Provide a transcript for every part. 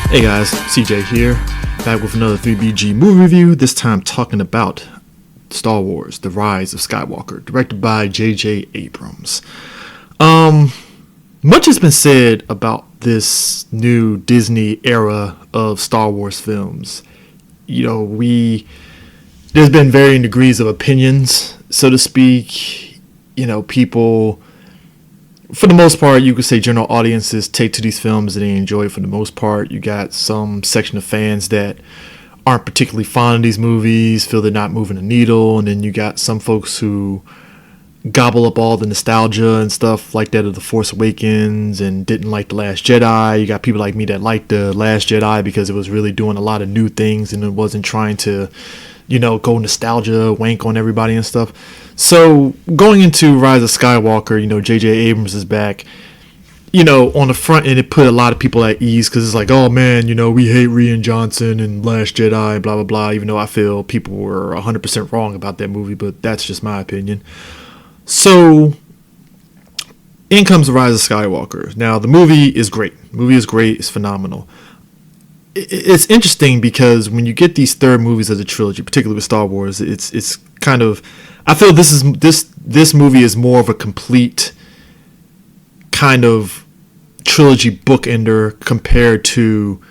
Hey guys, CJ here, back with another 3BG movie review, this time talking about Star Wars, The Rise of Skywalker, directed by J.J. Abrams. Much has been said about this new Disney era of Star Wars films. There's been varying degrees of opinions, so to speak. People, for the most part, you could say general audiences take to these films and they enjoy it for the most part. You got some section of fans that aren't particularly fond of these movies, feel they're not moving the needle, and then you got some folks who gobble up all the nostalgia and stuff like that of The Force Awakens and didn't like The Last Jedi. You got people like me that liked The Last Jedi because it was really doing a lot of new things and it wasn't trying to, go nostalgia, wank on everybody and stuff. So going into Rise of Skywalker, J.J. Abrams is back. On the front end, it put a lot of people at ease because it's like, oh man, we hate Rian Johnson and Last Jedi, blah, blah, blah, even though I feel people were 100% wrong about that movie, but that's just my opinion. So, in comes The Rise of Skywalker. Now, the movie is great. It's phenomenal. It's interesting because when you get these third movies as a trilogy, particularly with Star Wars, it's kind of, I feel this movie is more of a complete kind of trilogy bookender compared to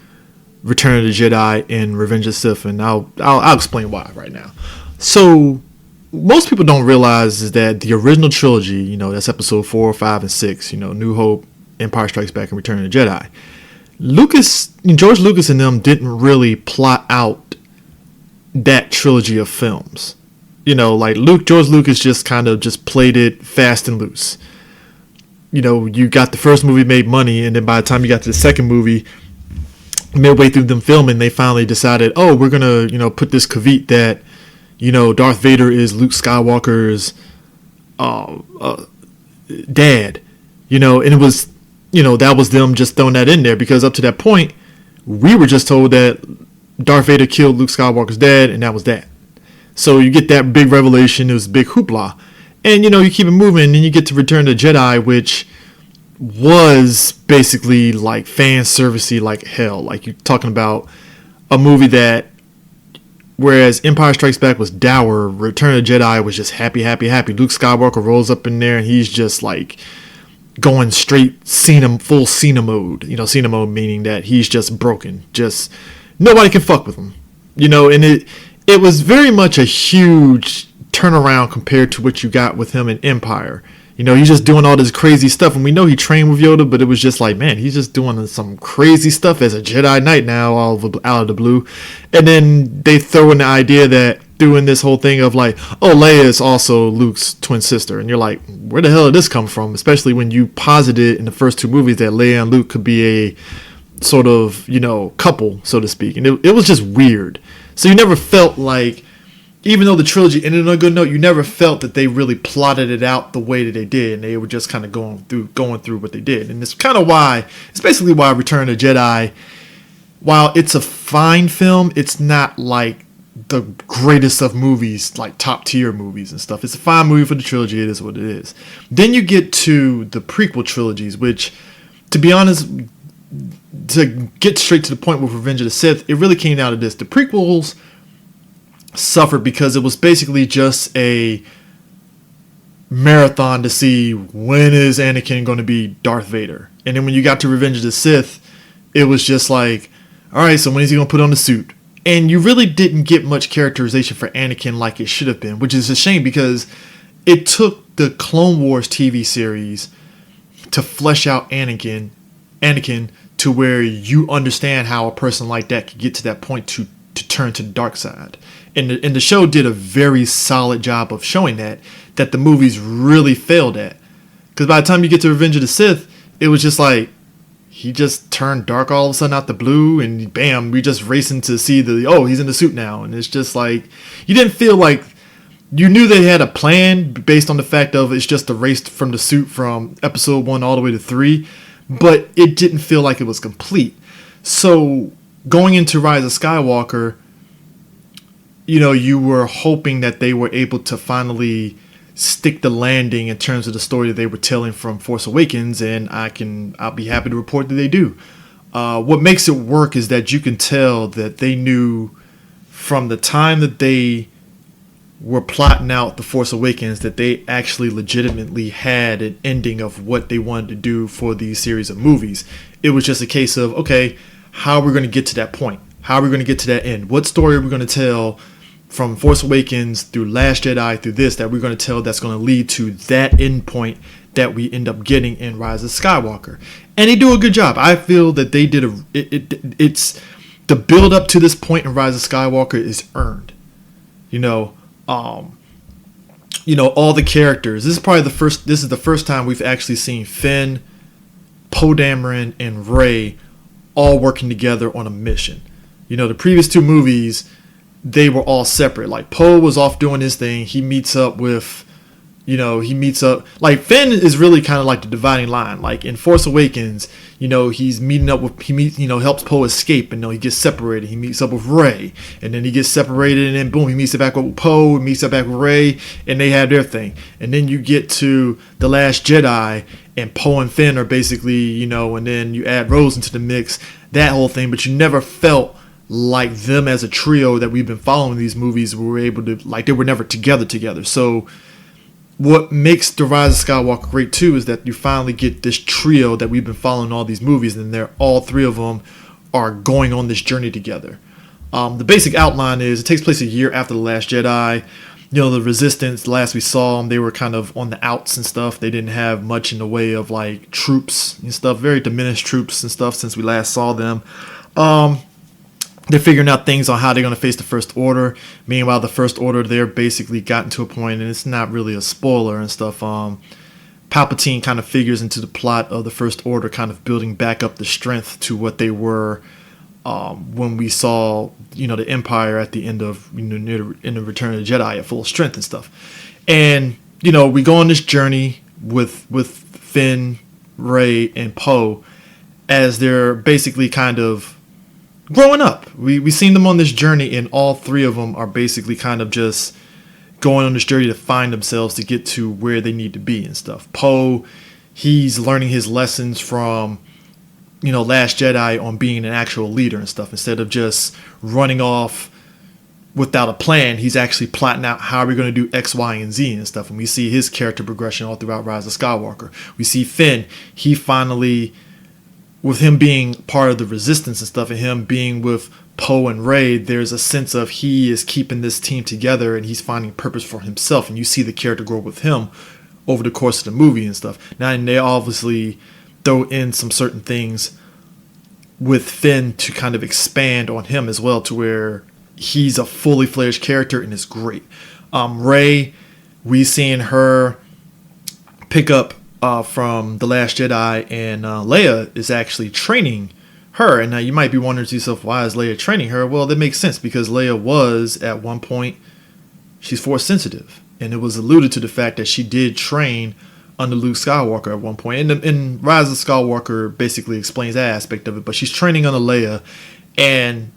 Return of the Jedi and Revenge of the Sith, and I'll explain why right now. So, most people don't realize is that the original trilogy, that's episode 4, 5, and 6, New Hope, Empire Strikes Back, and Return of the Jedi. George Lucas and them didn't really plot out that trilogy of films. George Lucas just kind of just played it fast and loose. You got the first movie made money, and then by the time you got to the second movie, midway through them filming, they finally decided, oh, we're gonna, put this caveat that, Darth Vader is Luke Skywalker's dad, and it was, that was them just throwing that in there because up to that point, we were just told that Darth Vader killed Luke Skywalker's dad, and that was that. So you get that big revelation, it was big hoopla, and you keep it moving, and then you get to Return of the Jedi, which was basically like fan servicey like hell. Like you're talking about a movie that, whereas Empire Strikes Back was dour, Return of the Jedi was just happy. Luke Skywalker rolls up in there and he's just like going straight full Cena mode. Cena mode meaning that he's just broken. Just nobody can fuck with him. And it was very much a huge turnaround compared to what you got with him in Empire. He's just doing all this crazy stuff, and we know he trained with Yoda, but it was just like, man, he's just doing some crazy stuff as a Jedi Knight now, out of the blue. And then they throw in the idea that doing this whole thing of like, oh, Leia is also Luke's twin sister, and you're like, where the hell did this come from? Especially when you posited in the first two movies that Leia and Luke could be a sort of, couple, so to speak. And it was just weird. So you never felt like, even though the trilogy ended on a good note, you never felt that they really plotted it out the way that they did, and they were just kind of going through what they did. And it's kind of why, it's basically why Return of the Jedi, while it's a fine film, it's not like the greatest of movies, like top tier movies and stuff. It's a fine movie for the trilogy. It is what it is. Then you get to the prequel trilogies, which, to be honest, to get straight to the point with Revenge of the Sith, it really came down to this. The prequels suffered because it was basically just a marathon to see when is Anakin going to be Darth Vader. And then when you got to Revenge of the Sith, it was just like, all right, so when is he going to put on the suit? And you really didn't get much characterization for Anakin like it should have been, which is a shame because it took the Clone Wars TV series to flesh out Anakin to where you understand how a person like that could get to that point to turn to the dark side. And the show did a very solid job of showing that the movies really failed at. Because by the time you get to Revenge of the Sith, it was just like, he just turned dark all of a sudden out the blue, and bam, we just racing to see he's in the suit now. And it's just like, you didn't feel like, you knew they had a plan based on the fact of it's just a race from the suit from episode 1 all the way to 3, but it didn't feel like it was complete. So going into Rise of Skywalker, you were hoping that they were able to finally stick the landing in terms of the story that they were telling from Force Awakens, and I'll be happy to report that they do. What makes it work is that you can tell that they knew from the time that they were plotting out The Force Awakens that they actually legitimately had an ending of what they wanted to do for these series of movies. It was just a case of, okay, how are we going to get to that point? How are we going to get to that end? What story are we going to tell from Force Awakens through Last Jedi through this that we're going to tell that's going to lead to that end point that we end up getting in Rise of Skywalker? And they do a good job. I feel that they did it's the build up to this point in Rise of Skywalker is earned. All the characters. This is the first time we've actually seen Finn, Poe Dameron, and Rey all working together on a mission. The previous two movies, they were all separate. Like, Poe was off doing his thing. He meets up with, like, Finn is really kind of like the dividing line. Like, in Force Awakens, he's meeting up with, helps Poe escape, and he gets separated. He meets up with Rey, and then he gets separated, and then boom, he meets up back with Poe, meets up back with Rey, and they have their thing. And then you get to The Last Jedi, and Poe and Finn are basically, and then you add Rose into the mix, that whole thing, but you never felt like them as a trio that we've been following these movies were able to, like, they were never together. So what makes The Rise of Skywalker great too is that you finally get this trio that we've been following all these movies, and all three of them are going on this journey together. The basic outline is it takes place a year after The Last Jedi. The Resistance, the last we saw them, they were kind of on the outs and stuff. They didn't have much in the way of like troops and stuff, very diminished troops and stuff since we last saw them. They're figuring out things on how they're going to face the First Order. Meanwhile, the First Order, they're basically gotten to a point, and it's not really a spoiler and stuff. Palpatine kind of figures into the plot of the First Order, kind of building back up the strength to what they were when we saw, the Empire at the end of, in the Return of the Jedi at full strength and stuff. And, we go on this journey with Finn, Rey, and Poe as they're basically kind of growing up. We've seen them on this journey, and all three of them are basically kind of just going on this journey to find themselves to get to where they need to be and stuff. Poe, he's learning his lessons from, Last Jedi on being an actual leader and stuff. Instead of just running off without a plan, he's actually plotting out how we're going to do X, Y, and Z and stuff. And we see his character progression all throughout Rise of Skywalker. We see Finn, he finally, with him being part of the Resistance and stuff, and him being with Poe and Rey, there's a sense of he is keeping this team together, and he's finding purpose for himself. And you see the character grow with him over the course of the movie and stuff. Now, and they obviously throw in some certain things with Finn to kind of expand on him as well, to where he's a fully fledged character, and it's great. Rey, we seen her pick up from The Last Jedi, and Leia is actually training her. And now you might be wondering to yourself, why is Leia training her? Well, that makes sense, because Leia was, at one point, she's Force sensitive. And it was alluded to the fact that she did train under Luke Skywalker at one point. And Rise of Skywalker basically explains that aspect of it, but she's training under Leia, and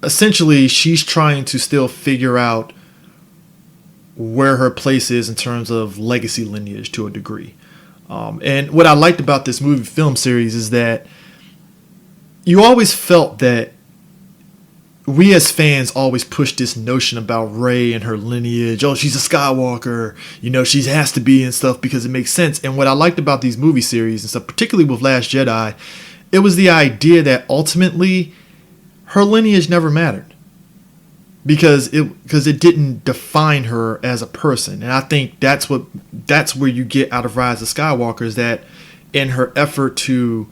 essentially she's trying to still figure out where her place is in terms of legacy lineage to a degree. And what I liked about this movie film series is that you always felt that we as fans always push this notion about Rey and her lineage. Oh, she's a Skywalker, she has to be and stuff because it makes sense. And what I liked about these movie series and stuff, particularly with Last Jedi, it was the idea that ultimately her lineage never mattered. Because it didn't define her as a person. And I think that's where you get out of Rise of Skywalker, is that in her effort to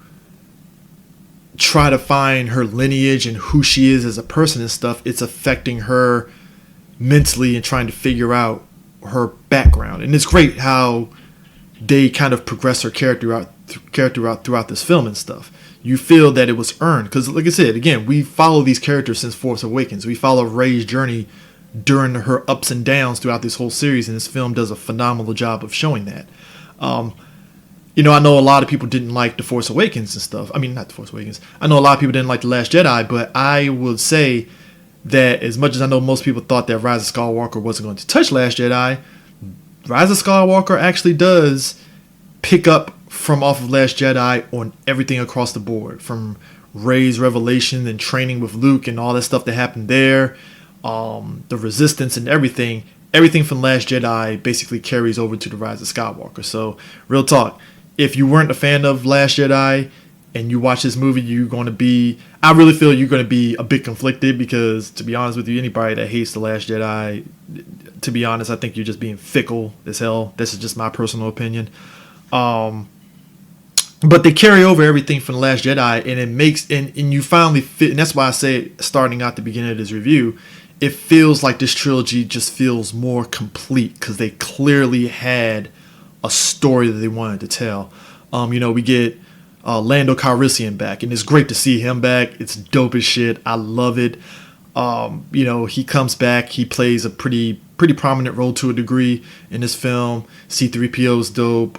try to find her lineage and who she is as a person and stuff, it's affecting her mentally and trying to figure out her background. And it's great how they kind of progress her character out throughout this film and stuff. You feel that it was earned, because like I said, again, we follow these characters since Force Awakens. We follow Rey's journey during her ups and downs throughout this whole series, and this film does a phenomenal job of showing that. I know a lot of people didn't like The Force Awakens and stuff. I mean, not The Force Awakens. I know a lot of people didn't like The Last Jedi, but I would say that as much as I know most people thought that Rise of Skywalker wasn't going to touch Last Jedi, Rise of Skywalker actually does pick up from off of Last Jedi on everything across the board, from Rey's revelation and training with Luke and all that stuff that happened there, the Resistance and everything. Everything from Last Jedi basically carries over to the Rise of Skywalker. So, real talk, if you weren't a fan of Last Jedi and you watch this movie, you're going to be, I really feel you're going to be a bit conflicted, because, to be honest with you, anybody that hates The Last Jedi, to be honest, I think you're just being fickle as hell. This is just my personal opinion. But they carry over everything from The Last Jedi, and it makes, and you finally fit, and that's why I say, starting out the beginning of this review, it feels like this trilogy just feels more complete, because they clearly had a story that they wanted to tell. We get Lando Calrissian back, and it's great to see him back. It's dope as shit. I love it. He comes back. He plays a pretty prominent role to a degree in this film. C-3PO's dope.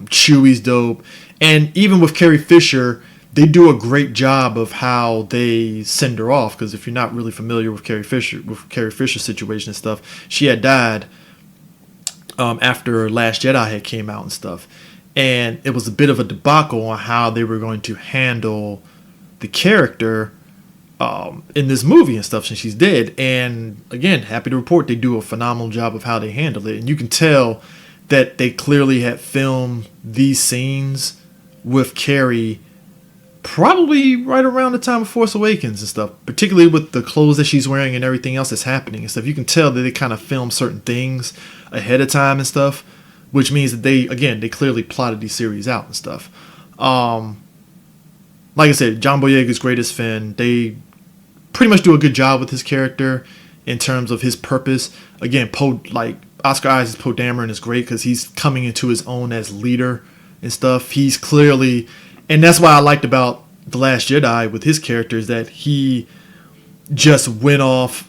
Chewie's dope. And even with Carrie Fisher, they do a great job of how they send her off. Because if you're not really familiar with Carrie Fisher's situation and stuff, she had died after Last Jedi had came out and stuff. And it was a bit of a debacle on how they were going to handle the character in this movie and stuff, since she's dead. And again, happy to report they do a phenomenal job of how they handle it. And you can tell that they clearly had filmed these scenes with Carrie probably right around the time of Force Awakens and stuff, particularly with the clothes that she's wearing and everything else that's happening and stuff. You can tell that they kind of filmed certain things ahead of time and stuff, which means that they clearly plotted these series out and stuff. Like I said, John Boyega's great as Finn. They pretty much do a good job with his character in terms of his purpose. Again, Oscar Isaac's Poe Dameron is great because he's coming into his own as leader and stuff. He's clearly, and that's why I liked about The Last Jedi with his character, is that he just went off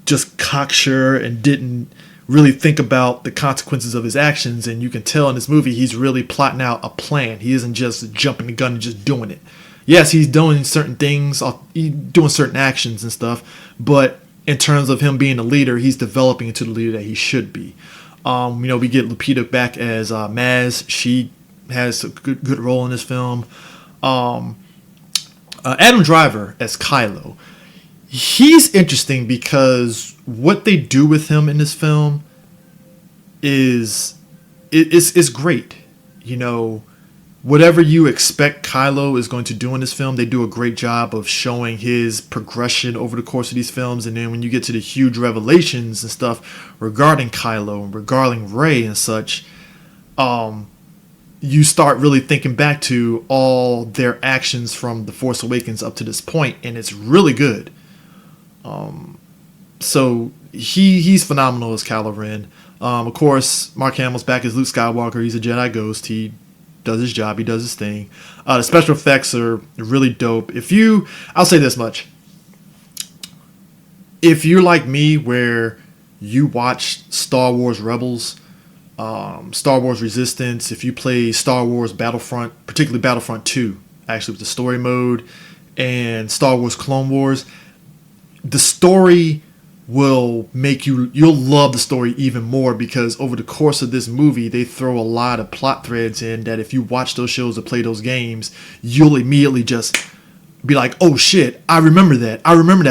just cocksure and didn't really think about the consequences of his actions. And you can tell in this movie he's really plotting out a plan. He isn't just jumping the gun and just doing it. Yes, he's doing certain things, doing certain actions and stuff, but in terms of him being a leader, he's developing into the leader that he should be. We get Lupita back as Maz. She has a good role in this film. Adam Driver as Kylo. He's interesting because what they do with him in this film is great. Whatever you expect Kylo is going to do in this film, they do a great job of showing his progression over the course of these films. And then when you get to the huge revelations and stuff regarding Kylo and regarding Rey and such, you start really thinking back to all their actions from The Force Awakens up to this point, and it's really good. So he's phenomenal as Kylo Ren. Of course, Mark Hamill's back as Luke Skywalker. He's a Jedi Ghost. He does his job. He does his thing. The special effects are really dope. I'll say this much. If you're like me, where you watch Star Wars Rebels, Star Wars Resistance, if you play Star Wars Battlefront, particularly Battlefront 2, actually with the story mode, and Star Wars Clone Wars, the story will you'll love the story even more, because over the course of this movie they throw a lot of plot threads in that if you watch those shows or play those games, you'll immediately just be like, oh shit, I remember that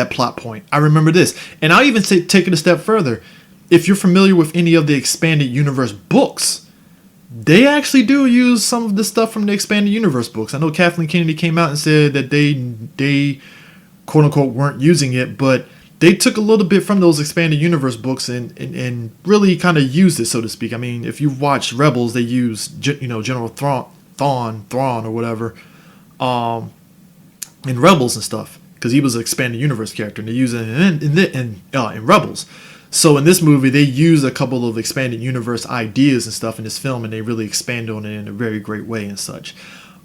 plot point, I remember this. And I'll even take it a step further. If you're familiar with any of the Expanded Universe books, they actually do use some of the stuff from the Expanded Universe books. I know Kathleen Kennedy came out and said that they quote unquote weren't using it, but they took a little bit from those Expanded Universe books and really kind of used it, so to speak. I mean, if you watch Rebels, they use General Thrawn or whatever in Rebels and stuff, because he was an Expanded Universe character, and they use it in Rebels. So in this movie, they use a couple of Expanded Universe ideas and stuff in this film, and they really expand on it in a very great way and such.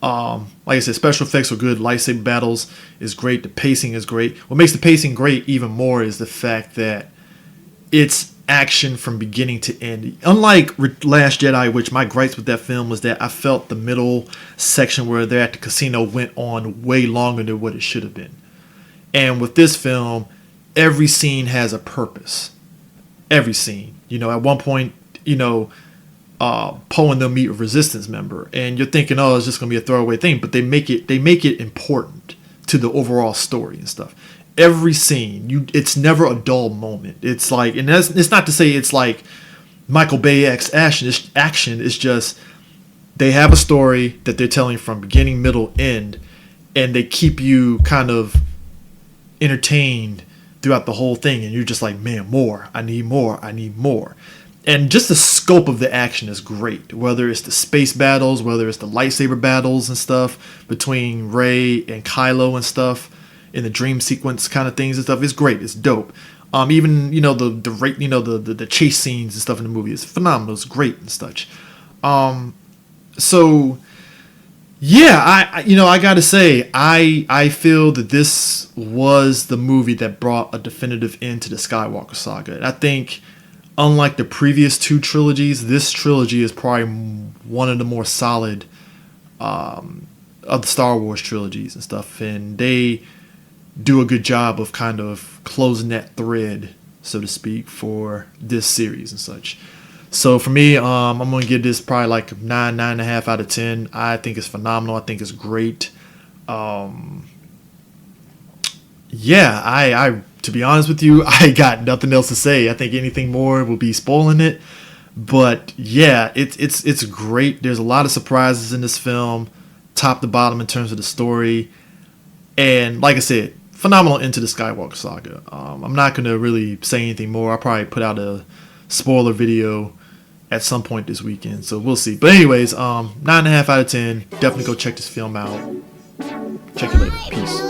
Like I said, special effects are good. Lightsaber battles is great. The pacing is great. What makes the pacing great even more is the fact that it's action from beginning to end. Unlike Last Jedi, which my gripes with that film was that I felt the middle section where they're at the casino went on way longer than what it should have been. And with this film, every scene has a purpose. Every scene. At one point, Poe and them meet a resistance member, and you're thinking, oh, it's just gonna be a throwaway thing, but they make it important to the overall story and stuff. Every scene, it's never a dull moment. It's like, and it's not to say it's like Michael Bay X action. It's just they have a story that they're telling from beginning, middle, end, and they keep you kind of entertained throughout the whole thing, and you're just like, man, more. I need more. I need more. And just the scope of the action is great. Whether it's the space battles, whether it's the lightsaber battles and stuff between Rey and Kylo and stuff, in the dream sequence kind of things and stuff, it's great. It's dope. Even the chase scenes and stuff in the movie is phenomenal. It's great and such. So yeah, I gotta say, I feel that this was the movie that brought a definitive end to the Skywalker Saga. And I think, unlike the previous two trilogies, this trilogy is probably one of the more solid of the Star Wars trilogies and stuff, and they do a good job of kind of closing that thread, so to speak, for this series and such. So for me, I'm gonna give this probably like 9.5 out of 10. I think it's phenomenal. I think it's great. Yeah, I to be honest with you, I got nothing else to say. I think anything more will be spoiling it. But yeah, it's great. There's a lot of surprises in this film, top to bottom in terms of the story, and like I said, phenomenal into the Skywalker Saga. I'm not gonna really say anything more. I'll probably put out a spoiler video at some point this weekend, so we'll see. But anyways, 9.5 out of 10. Definitely go check this film out. Check you later. Peace.